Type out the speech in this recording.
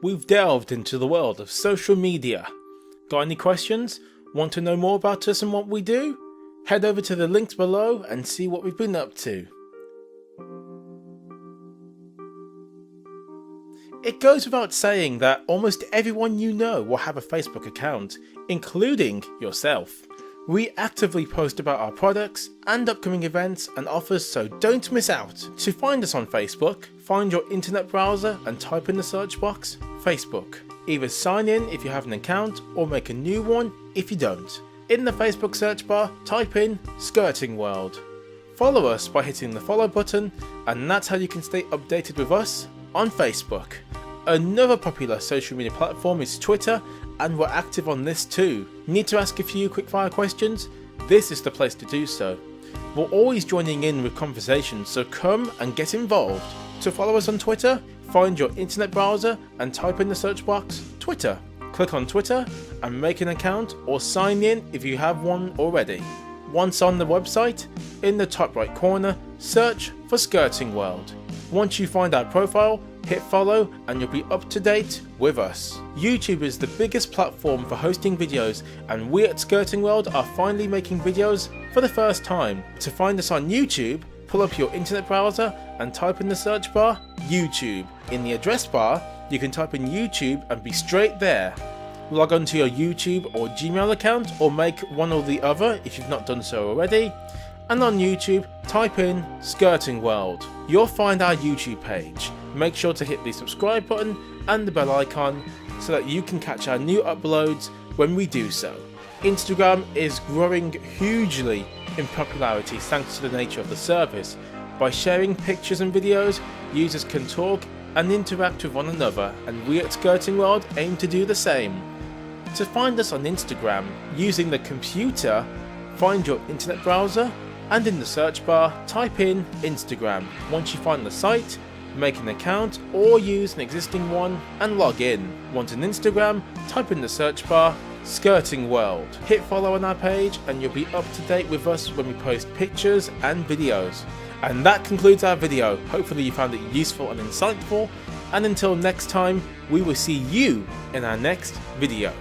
we've delved into the world of social media. Got any questions? Want to know more about us and what we do? Head over to the links below and see what we've been up to. It goes without saying that almost everyone you know will have a Facebook account, including yourself. We actively post about our products and upcoming events and offers, so don't miss out. To find us on Facebook, find your internet browser and type in the search box, Facebook. Either sign in if you have an account or make a new one if you don't. In the Facebook search bar, type in Skirting World. Follow us by hitting the follow button, and that's how you can stay updated with us on Facebook. Another popular social media platform is Twitter, and we're active on this too. Need to ask a few quickfire questions? This is the place to do so. We're always joining in with conversations, so come and get involved. To follow us on Twitter, find your internet browser and type in the search box Twitter. Click on Twitter and make an account or sign in if you have one already. Once on the website, in the top right corner, search for Skirting World. Once you find our profile, hit follow and you'll be up to date with us. YouTube is the biggest platform for hosting videos, and we at Skirting World are finally making videos for the first time. To find us on YouTube, pull up your internet browser and type in the search bar YouTube. In the address bar, you can type in YouTube and be straight there. Log on to your YouTube or Gmail account, or make one or the other if you've not done so already. And on YouTube, type in Skirting World. You'll find our YouTube page. Make sure to hit the subscribe button and the bell icon so that you can catch our new uploads when we do so. Instagram is growing hugely in popularity thanks to the nature of the service. By sharing pictures and videos, users can talk and interact with one another, and we at Skirting World aim to do the same. To find us on Instagram, using the computer, find your internet browser and in the search bar type in Instagram. Once you find the site, make an account or use an existing one and log in. Want an Instagram? Type in the search bar Skirting World. Hit follow on our page and you'll be up to date with us when we post pictures and videos. And that concludes our video. Hopefully you found it useful and insightful, and until next time, we will see you in our next video.